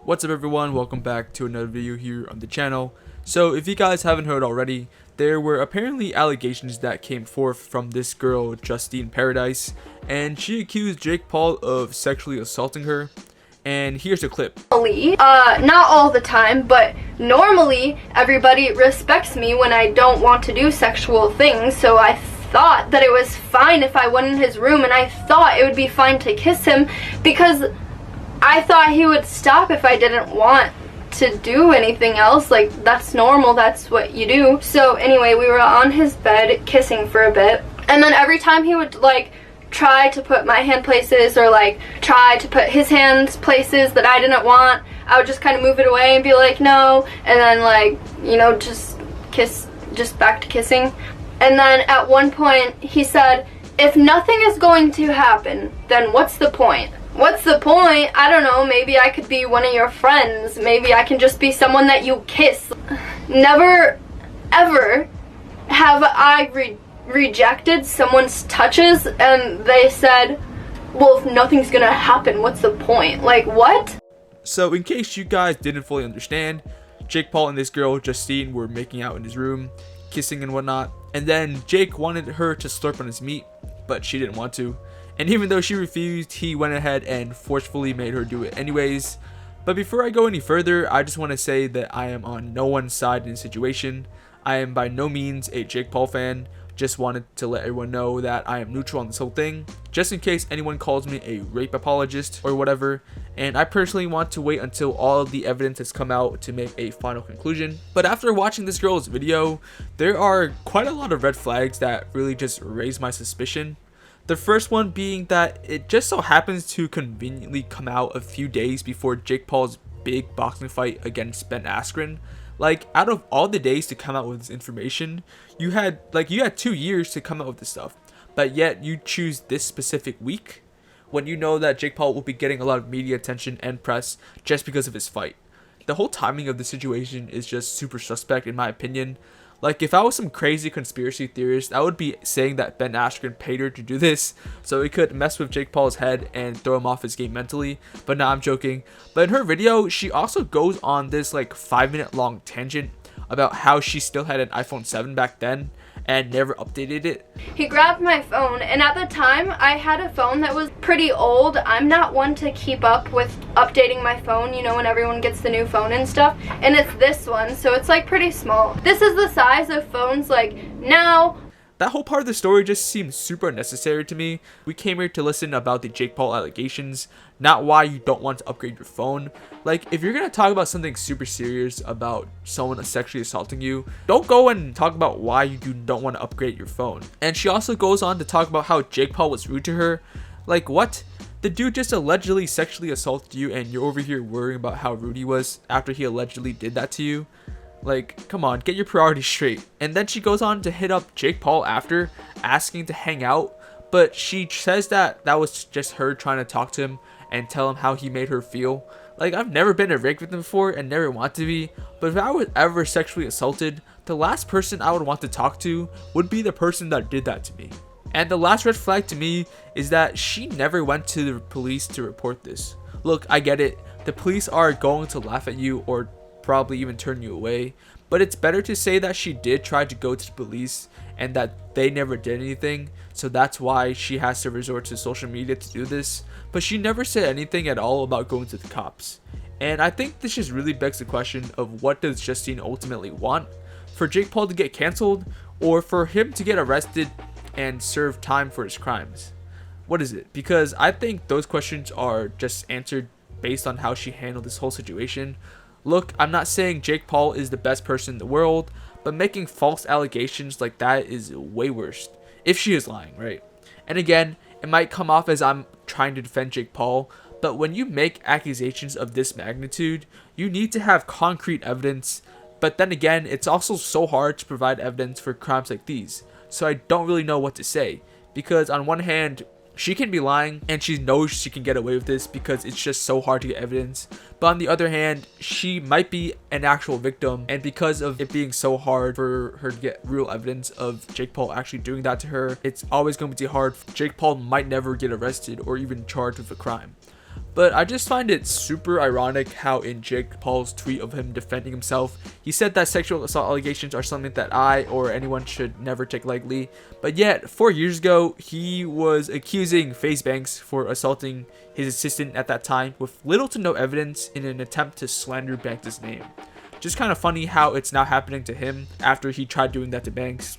What's up everyone, welcome back to another video here on the channel. So if you guys haven't heard already, there were apparently allegations that came forth from this girl Justine Paradise, and she accused Jake Paul of sexually assaulting her. And here's a clip. Not all the time, but normally everybody respects me when I don't want to do sexual things, so I thought that it was fine if I went in his room, and I thought it would be fine to kiss him because I thought he would stop if I didn't want to do anything else. Like, that's normal, that's what you do. So anyway, we were on his bed kissing for a bit, and then every time he would like try to put my hand places or like try to put his hands places that I didn't want, I would just kind of move it away and be like no, and then like, you know, just back to kissing. And then at one point he said, if nothing is going to happen, then what's the point? What's the point? I don't know, maybe I could be one of your friends. Maybe I can just be someone that you kiss. Never, ever have I rejected someone's touches and they said, well, if nothing's gonna happen, what's the point? Like, what? So in case you guys didn't fully understand, Jake Paul and this girl Justine were making out in his room, kissing and whatnot, and then Jake wanted her to slurp on his meat, but she didn't want to. And even though she refused, he went ahead and forcefully made her do it anyways. But before I go any further, I just want to say that I am on no one's side in the situation. I am by no means a Jake Paul fan. Just wanted to let everyone know that I am neutral on this whole thing, just in case anyone calls me a rape apologist or whatever. And I personally want to wait until all of the evidence has come out to make a final conclusion. But after watching this girl's video, there are quite a lot of red flags that really just raise my suspicion. The first one being that it just so happens to conveniently come out a few days before Jake Paul's big boxing fight against Ben Askren. Like, out of all the days to come out with this information, you had 2 years to come out with this stuff, but yet you choose this specific week when you know that Jake Paul will be getting a lot of media attention and press just because of his fight. The whole timing of the situation is just super suspect in my opinion. Like, if I was some crazy conspiracy theorist, I would be saying that Ben Askren paid her to do this so it could mess with Jake Paul's head and throw him off his game mentally. But nah, I'm joking. But in her video, she also goes on this like 5-minute long tangent about how she still had an iPhone 7 back then and never updated it. He grabbed my phone, and at the time I had a phone that was pretty old. I'm not one to keep up with updating my phone, you know, when everyone gets the new phone and stuff, and it's this one, so it's like pretty small. This is the size of phones like now. That whole part of the story just seems super unnecessary to me. We came here to listen about the Jake Paul allegations, not why you don't want to upgrade your phone. Like, if you're gonna talk about something super serious about someone sexually assaulting you, don't go and talk about why you don't want to upgrade your phone. And she also goes on to talk about how Jake Paul was rude to her. Like, what? The dude just allegedly sexually assaulted you and you're over here worrying about how rude he was after he allegedly did that to you? Like, come on, get your priorities straight. And then she goes on to hit up Jake Paul after, asking to hang out, but she says that was just her trying to talk to him and tell him how he made her feel. Like, I've never been a rape victim before and never want to be, but if I was ever sexually assaulted, the last person I would want to talk to would be the person that did that to me. And the last red flag to me is that she never went to the police to report this. Look, I get it, the police are going to laugh at you or probably even turn you away, but it's better to say that she did try to go to the police and that they never did anything, so that's why she has to resort to social media to do this. But she never said anything at all about going to the cops. And I think this just really begs the question of, what does Justine ultimately want? For Jake Paul to get canceled, or for him to get arrested and serve time for his crimes? What is it? Because I think those questions are just answered based on how she handled this whole situation. Look, I'm not saying Jake Paul is the best person in the world, but making false allegations like that is way worse. If she is lying, right? And again, it might come off as I'm trying to defend Jake Paul, but when you make accusations of this magnitude, you need to have concrete evidence. But then again, it's also so hard to provide evidence for crimes like these. So I don't really know what to say, because on one hand, she can be lying and she knows she can get away with this because it's just so hard to get evidence. But on the other hand, she might be an actual victim, and because of it being so hard for her to get real evidence of Jake Paul actually doing that to her, it's always going to be hard. Jake Paul might never get arrested or even charged with a crime. But I just find it super ironic how in Jake Paul's tweet of him defending himself, he said that sexual assault allegations are something that I or anyone should never take lightly. But yet, 4 years ago, he was accusing FaZe Banks for assaulting his assistant at that time with little to no evidence in an attempt to slander Banks' name. Just kind of funny how it's now happening to him after he tried doing that to Banks.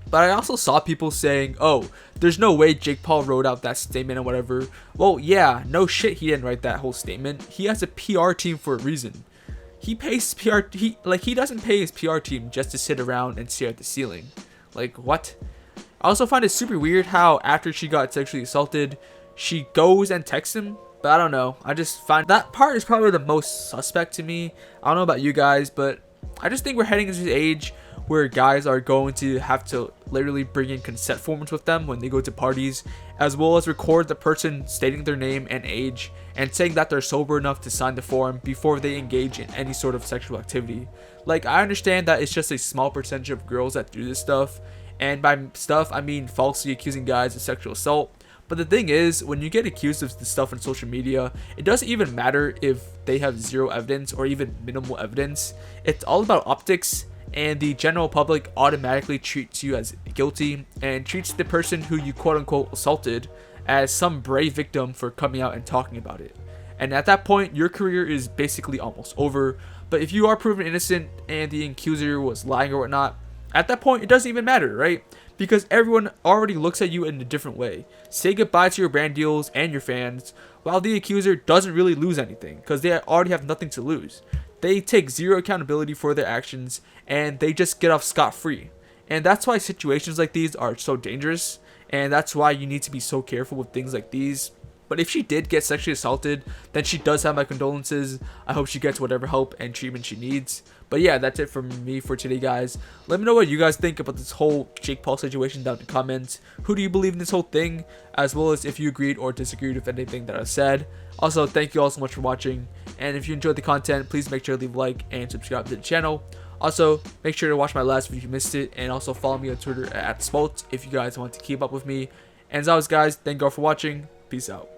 But I also saw people saying, oh, there's no way Jake Paul wrote out that statement and whatever. Well, yeah, no shit, he didn't write that whole statement. He has a PR team for a reason. He pays he doesn't pay his PR team just to sit around and stare at the ceiling. Like, what? I also find it super weird how after she got sexually assaulted, she goes and texts him. But I don't know. I just find that part is probably the most suspect to me. I don't know about you guys, but I just think we're heading into this age where guys are going to have to literally bring in consent forms with them when they go to parties, as well as record the person stating their name and age and saying that they're sober enough to sign the form before they engage in any sort of sexual activity. Like, I understand that it's just a small percentage of girls that do this stuff, and by stuff I mean falsely accusing guys of sexual assault. But the thing is, when you get accused of this stuff on social media, it doesn't even matter if they have zero evidence or even minimal evidence. It's all about optics, and the general public automatically treats you as guilty and treats the person who you quote-unquote assaulted as some brave victim for coming out and talking about it. And at that point, your career is basically almost over. But if you are proven innocent and the accuser was lying or whatnot, at that point, it doesn't even matter, right? Because everyone already looks at you in a different way. Say goodbye to your brand deals and your fans, while the accuser doesn't really lose anything because they already have nothing to lose. They take zero accountability for their actions and they just get off scot-free. And that's why situations like these are so dangerous, and that's why you need to be so careful with things like these. But if she did get sexually assaulted, then she does have my condolences. I hope she gets whatever help and treatment she needs. But yeah, that's it from me for today, guys. Let me know what you guys think about this whole Jake Paul situation down in the comments. Who do you believe in this whole thing? As well as if you agreed or disagreed with anything that I said. Also, thank you all so much for watching. And if you enjoyed the content, please make sure to leave a like and subscribe to the channel. Also, make sure to watch my last video if you missed it. And also follow me on Twitter at Spolt if you guys want to keep up with me. And as always, guys, thank you all for watching. Peace out.